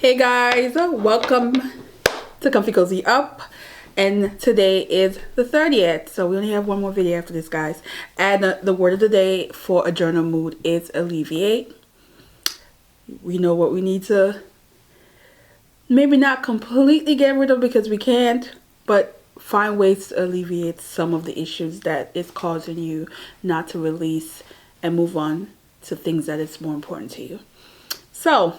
Hey guys, welcome to Comfy Cozy Up, and today is the 30th, so we only have one more video after this, guys. And the word of the day for a journal mood is alleviate. We know what we need to maybe not completely get rid of because we can't, but find ways to alleviate some of the issues that is causing you not to release and move on to things that is more important to you. So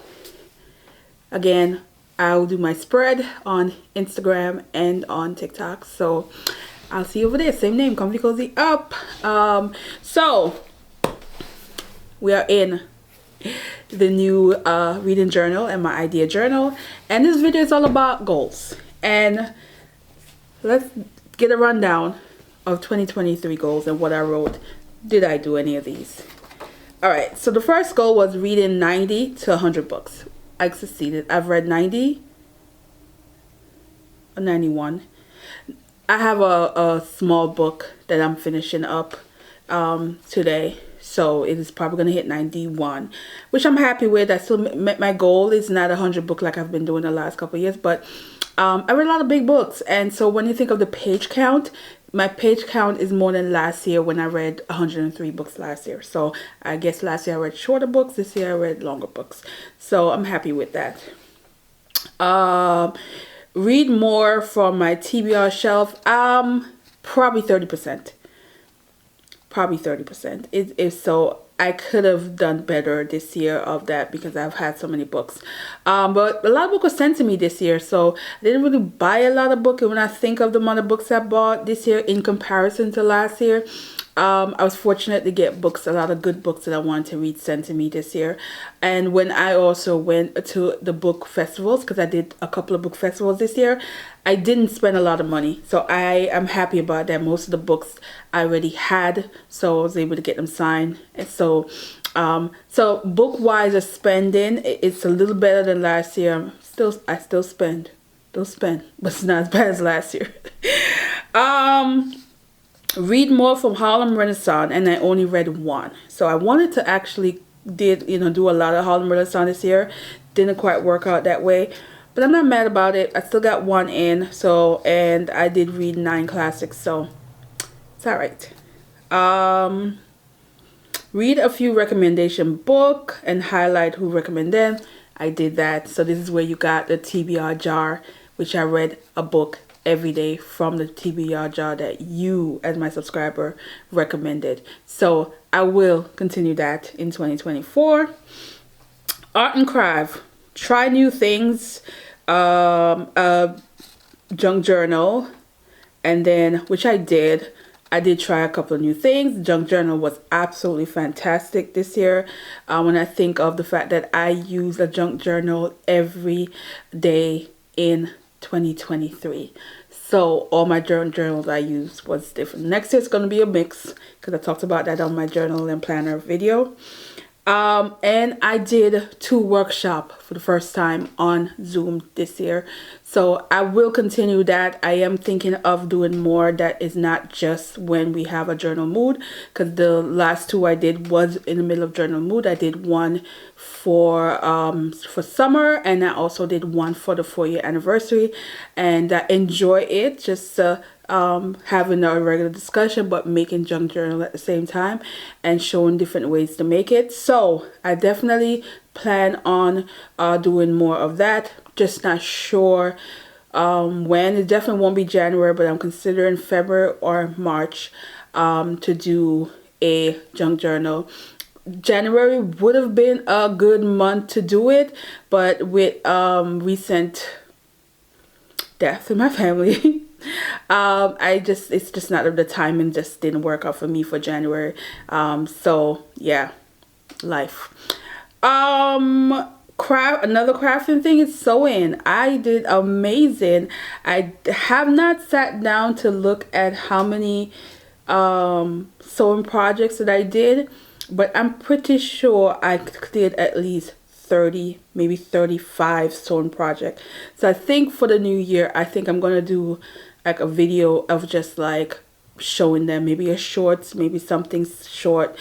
again, I'll do my spread on Instagram and on TikTok. So I'll see you over there. Same name, Comfy Cozy Up. So we are in the new reading journal and my idea journal. And this video is all about goals. And let's get a rundown of 2023 goals and what I wrote. Did I do any of these? Alright, so the first goal was reading 90 to 100 books. I succeeded. I've read 90 or 91. I have a small book that I'm finishing up today, so it is probably going to hit 91, which I'm happy with. I still met my goal. It's not 100 book like I've been doing the last couple of years, but I read a lot of big books, and so when you think of the page count, my page count is more than last year when I read 103 books last year. So I guess last year I read shorter books. This year I read longer books. So I'm happy with that. Read more from my TBR shelf. Probably 30%. Probably 30%. It is so. I could have done better this year of that because I've had so many books. But a lot of books were sent to me this year, so I didn't really buy a lot of books. And when I think of the amount of books I bought this year in comparison to last year, I was fortunate to get books, a lot of good books that I wanted to read sent to me this year. And when I also went to the book festivals, because I did a couple of book festivals this year, I didn't spend a lot of money. So I am happy about that. Most of the books I already had, so I was able to get them signed. And so book wise of spending, it's a little better than last year. I still spend, but it's not as bad as last year. Read more from Harlem Renaissance, and I only read one. So I wanted to actually do a lot of Harlem Renaissance this year. Didn't quite work out that way, but I'm not mad about it. I still got one in. So, and I did read 9 classics, so it's all right. Read a few recommendation book and highlight who recommend them. I did that. So this is where you got the TBR jar, which I read a book every day from the TBR jar that you as my subscriber recommended. So I will continue that in 2024. Art and craft. Try new things. Junk journal. And then, which I did try a couple of new things. Junk journal was absolutely fantastic this year. When I think of the fact that I use a junk journal every day in 2023. So all my journals I used was different. Next year it's going to be a mix because I talked about that on my journal and planner video. And I did 2 workshops for the first time on Zoom this year. So I will continue that. I am thinking of doing more that is not just when we have a journal mood, because the last 2 I did was in the middle of journal mood. I did one for summer, and I also did one for the 4-year anniversary, and I enjoy it. Just having a regular discussion but making junk journal at the same time and showing different ways to make it. So I definitely plan on doing more of that. Just not sure when. It definitely won't be January, but I'm considering February or March to do a junk journal. January would have been a good month to do it, but with recent death in my family, it's just not the timing just didn't work out for me for January. So yeah, life. Another crafting thing is sewing. I did amazing. I have not sat down to look at how many sewing projects that I did, but I'm pretty sure I did at least 30, maybe 35 sewing projects. So I think for the new year, I think I'm gonna do like a video of just like showing them, maybe a shorts, maybe something short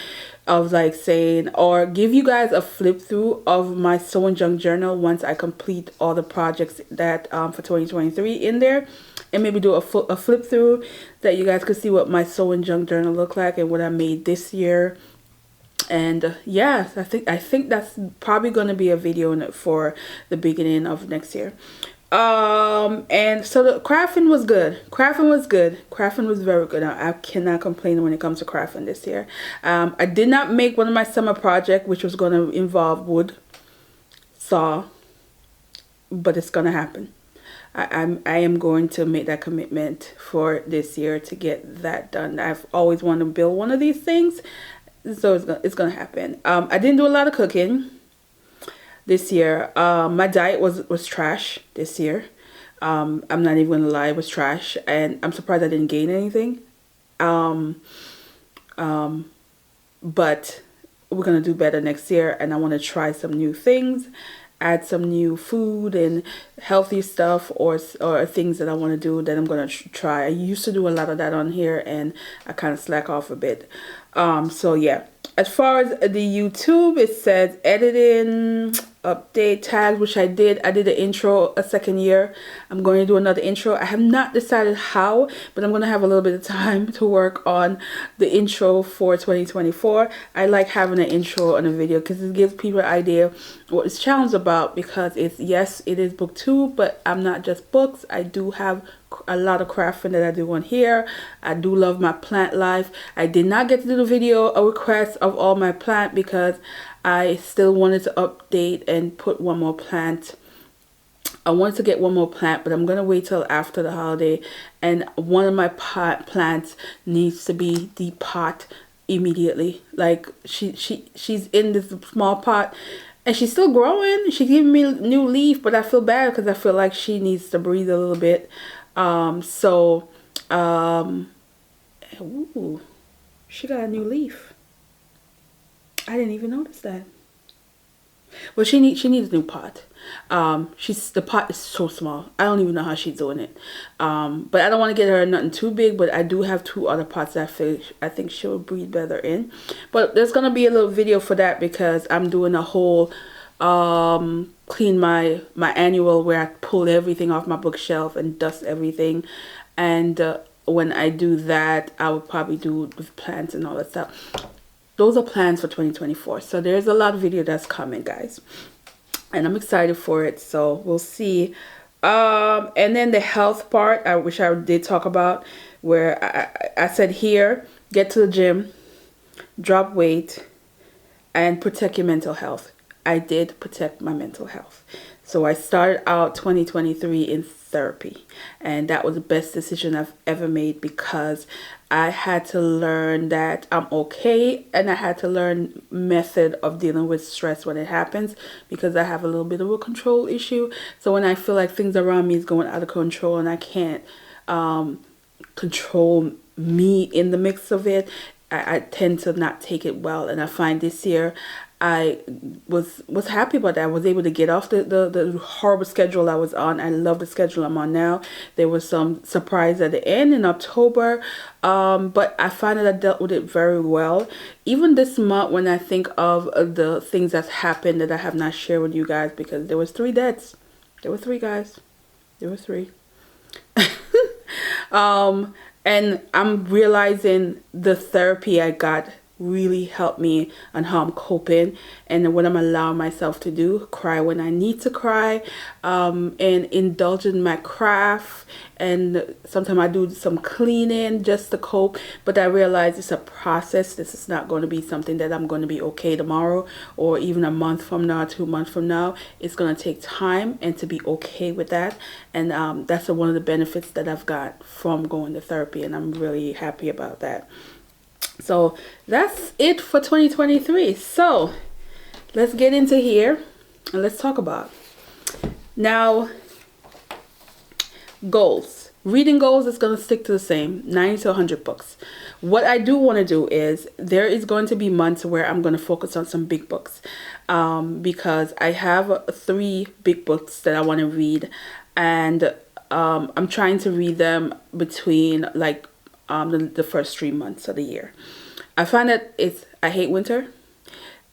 of like saying, or give you guys a flip through of my Sew and Junk journal once I complete all the projects that for 2023 in there, and maybe do a flip through that you guys could see what my Sew and Junk journal look like and what I made this year. And yeah, I think that's probably going to be a video in it for the beginning of next year. And so the crafting was good. Crafting was very good. I cannot complain when it comes to crafting this year. I did not make one of my summer project, which was going to involve wood saw, but it's going to happen. I am going to make that commitment for this year to get that done. I've always wanted to build one of these things, so it's gonna happen. I didn't do a lot of cooking this year. My diet was trash this year. I'm not even gonna lie, it was trash, and I'm surprised I didn't gain anything. But we're gonna do better next year, and I want to try some new things, add some new food and healthy stuff, or things that I want to do that I'm gonna try. I used to do a lot of that on here, and I kind of slack off a bit. So yeah, as far as the YouTube, it says editing, update, tags, which I did the intro a second year. I'm going to do another intro. I have not decided how, but I'm going to have a little bit of time to work on the intro for 2024. I like having an intro on a video because it gives people an idea what this channel is about, because yes, it is book 2, but I'm not just books. I do have a lot of crafting that I do on here. I do love my plant life. I did not get to do the video a request of all my plant because I still wanted to update and put one more plant. I wanted to get one more plant, but I'm gonna wait till after the holiday. And one of my plants needs to be depot immediately. Like she's in this small pot and she's still growing. She's giving me new leaf, but I feel bad because I feel like she needs to breathe a little bit. Ooh, she got a new leaf. I didn't even notice that. Well, she needs a new pot. The pot is so small. I don't even know how she's doing it. But I don't want to get her nothing too big. But I do have 2 other pots that I think she'll breathe better in. But there's gonna be a little video for that because I'm doing a whole clean my annual where I pull everything off my bookshelf and dust everything. And when I do that, I will probably do the plants and all that stuff. Those are plans for 2024. So there's a lot of video that's coming, guys, and I'm excited for it. So we'll see. And then the health part, which I did talk about, where I said here, get to the gym, drop weight, and protect your mental health. I did protect my mental health. So I started out 2023 in therapy, and that was the best decision I've ever made because I had to learn that I'm okay, and I had to learn method of dealing with stress when it happens, because I have a little bit of a control issue. So when I feel like things around me is going out of control and I can't control me in the mix of it, I tend to not take it well. And I find this year I was happy about that. I was able to get off the horrible schedule I was on. I love the schedule I'm on now. There was some surprise at the end in October, but I find that I dealt with it very well. Even this month, when I think of the things that's happened that I have not shared with you guys, because there was 3 deaths. There were 3, guys. There were 3. And I'm realizing the therapy I got really helped me on how I'm coping and what I'm allowing myself to do. Cry when I need to cry, and indulge in my craft. And sometimes I do some cleaning just to cope. But I realize it's a process. This is not going to be something that I'm going to be okay tomorrow or even a month from now, 2 months from now. It's going to take time, and to be okay with that. And that's one of the benefits that I've got from going to therapy, and I'm really happy about that. So that's it for 2023. So let's get into here and let's talk about now goals. Reading goals is going to stick to the same, 90 to 100 books. What I do want to do is there is going to be months where I'm going to focus on some big books, because I have 3 big books that I want to read, and I'm trying to read them between like the first 3 months of the year. I find that I hate winter.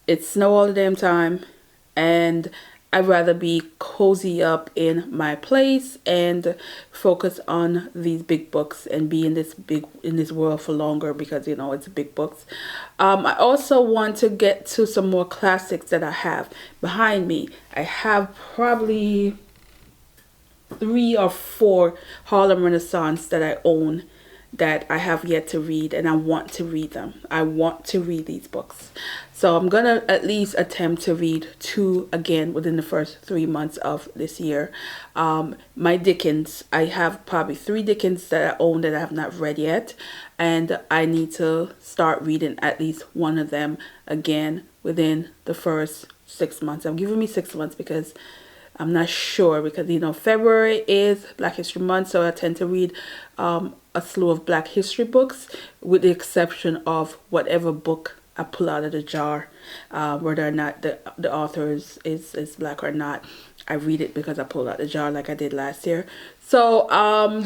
It's snow all the damn time, and I'd rather be cozy up in my place and focus on these big books and be in this world for longer, because you know it's big books. I also want to get to some more classics that I have behind me. I have probably 3 or 4 Harlem Renaissance that I own that I have yet to read, and I want to read them. I want to read these books. So I'm gonna at least attempt to read 2 again within the first 3 months of this year. My Dickens, I have probably 3 Dickens that I own that I have not read yet, and I need to start reading at least one of them again within the first 6 months. I'm giving me 6 months because I'm not sure, because you know February is Black History Month, so I tend to read a slew of Black history books, with the exception of whatever book I pull out of the jar, whether or not the author is Black or not. I read it because I pulled out the jar like I did last year. So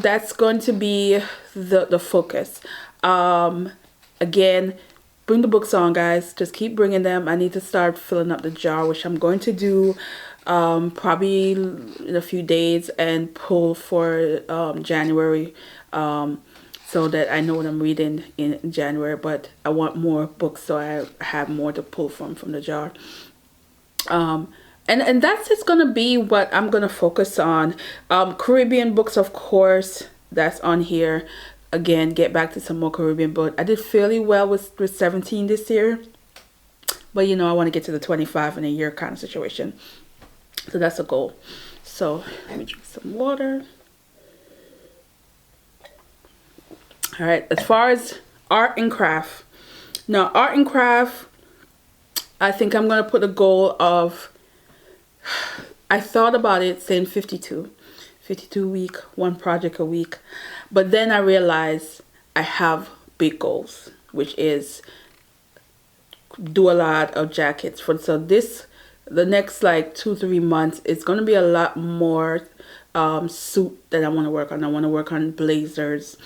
that's going to be the focus. Again, bring the books on, guys. Just keep bringing them. I need to start filling up the jar, which I'm going to do probably in a few days, and pull for January, so that I know what I'm reading in January. But I want more books, so I have more to pull from the jar. And that's just gonna be what I'm gonna focus on. Caribbean books, of course, that's on here. Again, get back to some more Caribbean books. I did fairly well with 17 this year, but you know I want to get to the 25 in a year kind of situation. So that's a goal. So let me drink some water. All right, as far as art and craft. Now, art and craft, I think I'm going to put a goal of, I thought about it saying 52 week, 1 project a week. But then I realized I have big goals, which is do a lot of jackets. So the next like 2-3 months, it's going to be a lot more suit that I want to work on. I want to work on blazers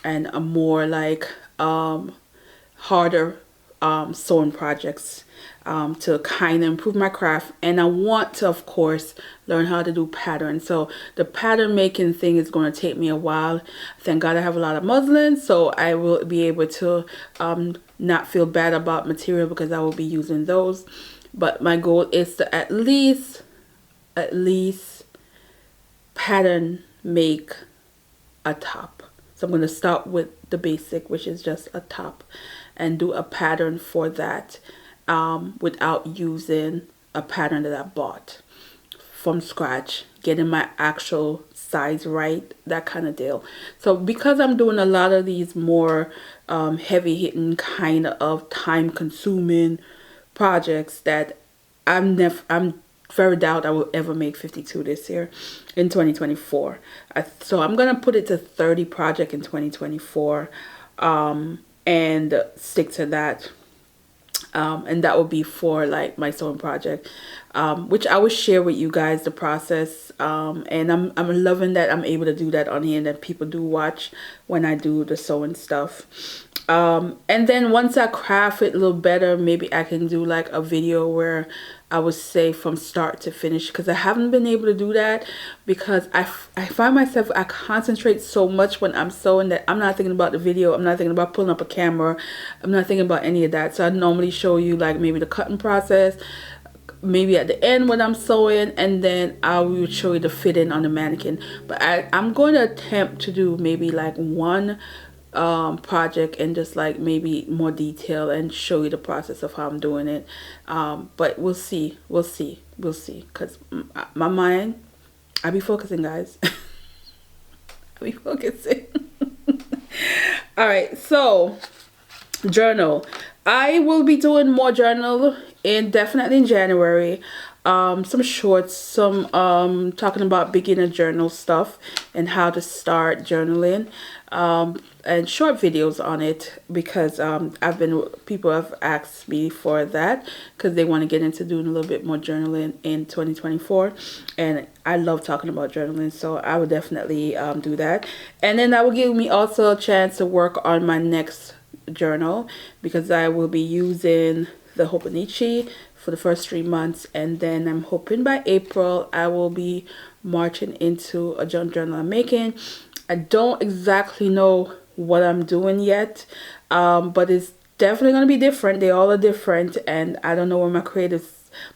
and a more like harder sewing projects to kind of improve my craft. And I want to, of course, learn how to do patterns. So the pattern making thing is going to take me a while. Thank God I have a lot of muslin, so I will be able to not feel bad about material, because I will be using those. But my goal is to at least pattern make a top. So I'm going to start with the basic, which is just a top, and do a pattern for that without using a pattern that I bought from scratch, getting my actual size right, that kind of deal. So because I'm doing a lot of these more heavy hitting kind of time consuming projects, that I'm very doubt I will ever make 52 this year in 2024. So I'm gonna put it to 30 project in 2024 and stick to that. And that will be for like my sewing project, which I will share with you guys the process. And I'm loving that I'm able to do that on here, and that people do watch when I do the sewing stuff. And then once I craft it a little better, maybe I can do like a video where I would say from start to finish, because I haven't been able to do that, because I find myself, I concentrate so much when I'm sewing that I'm not thinking about the video. I'm not thinking about pulling up a camera. I'm not thinking about any of that. So I normally show you like maybe the cutting process, maybe at the end when I'm sewing, and then I will show you the fitting on the mannequin. But I'm going to attempt to do maybe like one project and just like maybe more detail and show you the process of how I'm doing it. But we'll see, because my mind, I be focusing, guys. I be focusing. All right, so journal. I will be doing more journal definitely in January. Some shorts, some talking about beginner journal stuff and how to start journaling, and short videos on it, because people have asked me for that, because they want to get into doing a little bit more journaling in 2024, and I love talking about journaling, so I would definitely do that. And then that will give me also a chance to work on my next journal, because I will be using the Hobonichi for the first 3 months, and then I'm hoping by April I will be marching into a journal I'm making. I don't exactly know what I'm doing yet, but it's definitely going to be different. They all are different, and I don't know where my creative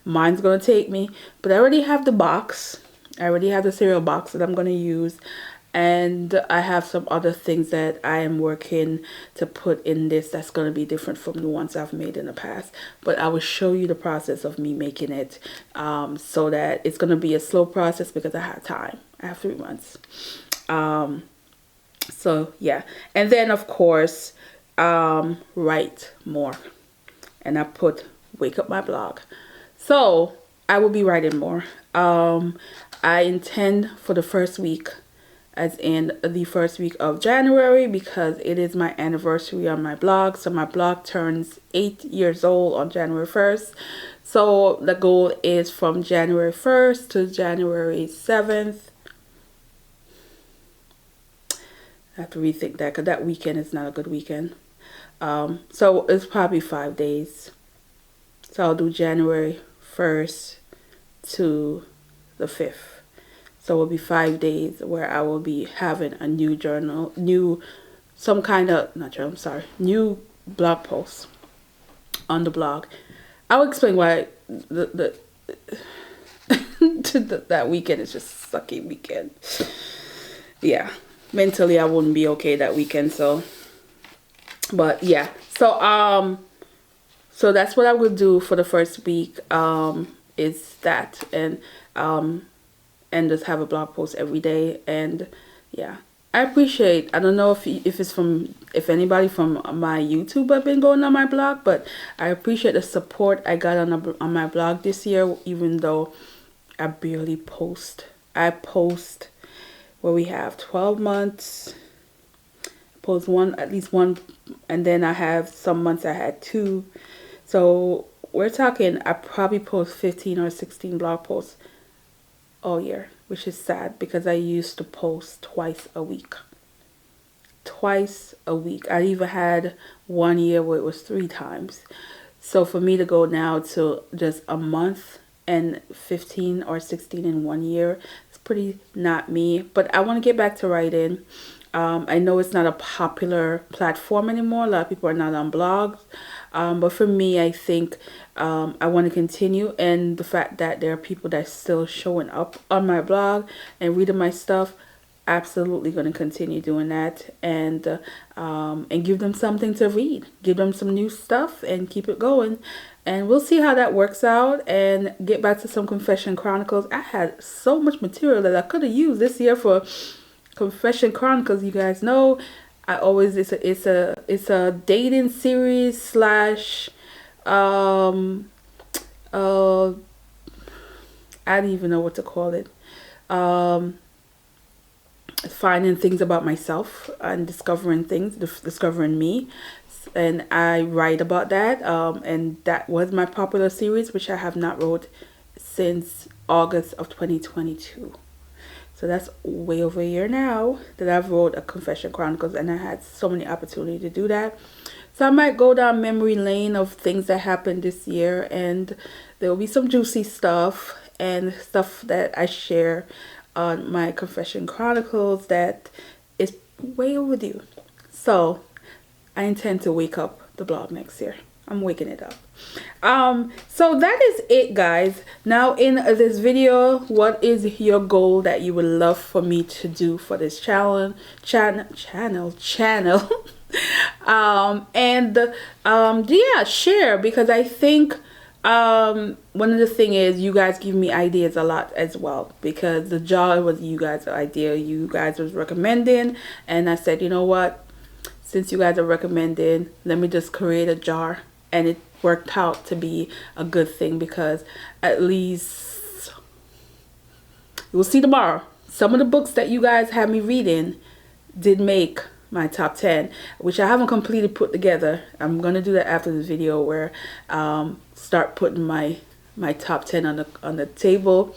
mind's going to take me, but I already have the box. I already have the cereal box that I'm going to use, and I have some other things that I am working to put in this that's going to be different from the ones I've made in the past. But I will show you the process of me making it, so that it's going to be a slow process because I have time. I have 3 months. So yeah, and then of course write more, and I put wake up my blog. So I will be writing more. I intend for the first week, as in the first week of January, because it is my anniversary on my blog. So my blog turns 8 years old on January 1st. So the goal is from January 1st to January 7th. I have to rethink that because that weekend is not a good weekend. So it's probably 5 days. So I'll do January 1st to the 5th. So it will be 5 days where I will be having a new journal, new blog post on the blog. I'll explain why that weekend is just a sucky weekend. Yeah. Mentally I wouldn't be okay that weekend, so but yeah, so that's what I will do for the first week, is that, and just have a blog post every day. And yeah, I appreciate, I don't know if anybody from my YouTube have been going on my blog, but I appreciate the support I got on my blog this year, even though I barely post. I post where we have 12 months, post at least one, and then I have some months I had 2. So we're talking, I probably post 15 or 16 blog posts all year, which is sad because I used to post twice a week. Twice a week. I even had 1 year where it was 3 times. So for me to go now to just a month and 15 or 16 in 1 year, it's pretty not me. But I want to get back to writing. I know it's not a popular platform anymore. A lot of people are not on blogs. But for me, I think I want to continue. And the fact that there are people that are still showing up on my blog and reading my stuff, absolutely going to continue doing that, and give them something to read, give them some new stuff, and keep it going. And we'll see how that works out, and get back to some Confession Chronicles. I had so much material that I could have used this year for Confession Chronicles. You guys know I always, it's a dating series slash I don't even know what to call it. Finding things about myself and discovering things, discovering me, and I write about that, and that was my popular series, which I have not wrote since August of 2022. So that's way over a year now that I've wrote a Confession Chronicles, and I had so many opportunities to do that. So I might go down memory lane of things that happened this year, and there will be some juicy stuff and stuff that I share on my Confession Chronicles that is way overdue. So I intend to wake up the blog next year. I'm waking it up. So that is it, guys. Now in this video, what is your goal that you would love for me to do for this channel? Yeah, share, because I think one of the thing is you guys give me ideas a lot as well, because the jar was you guys' idea. You guys was recommending, and I said, you know what, since you guys are recommending, let me just create a jar. And it worked out to be a good thing, because at least you'll see tomorrow, some of the books that you guys have me reading did make my top 10, which I haven't completely put together. I'm gonna do that after this video, where start putting my top 10 on the table.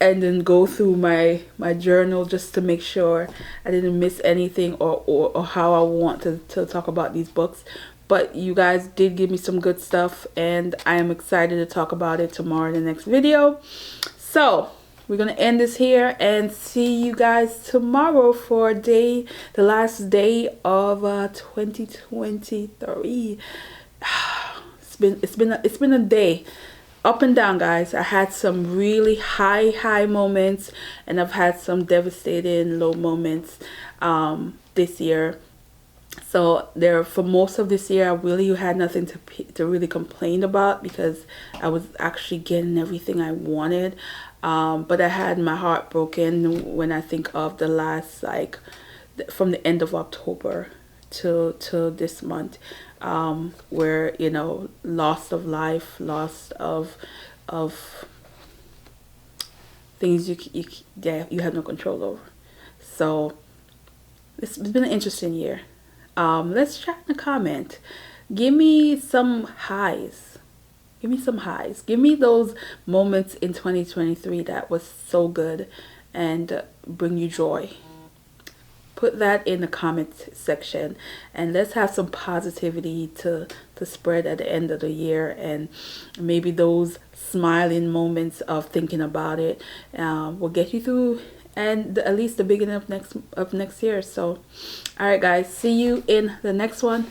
and then go through my journal just to make sure I didn't miss anything, or how I want to talk about these books. But you guys did give me some good stuff, and I am excited to talk about it tomorrow in the next video. So we're gonna end this here and see you guys tomorrow for the last day of 2023. It's been a day up and down, guys. I had some really high moments, and I've had some devastating low moments this year. So for most of this year, I really had nothing to really complain about, because I was actually getting everything I wanted. But I had my heart broken when I think of the last, like, from the end of October to this month, where, you know, loss of life, loss of things you have no control over. So it's been an interesting year. Let's chat in the comment. Give me some highs. Give me some highs. Give me those moments in 2023 that was so good and bring you joy. Put that in the comment section, and let's have some positivity to spread at the end of the year, and maybe those smiling moments of thinking about it will get you through, and at least the beginning of next year. So all right, guys, see you in the next one.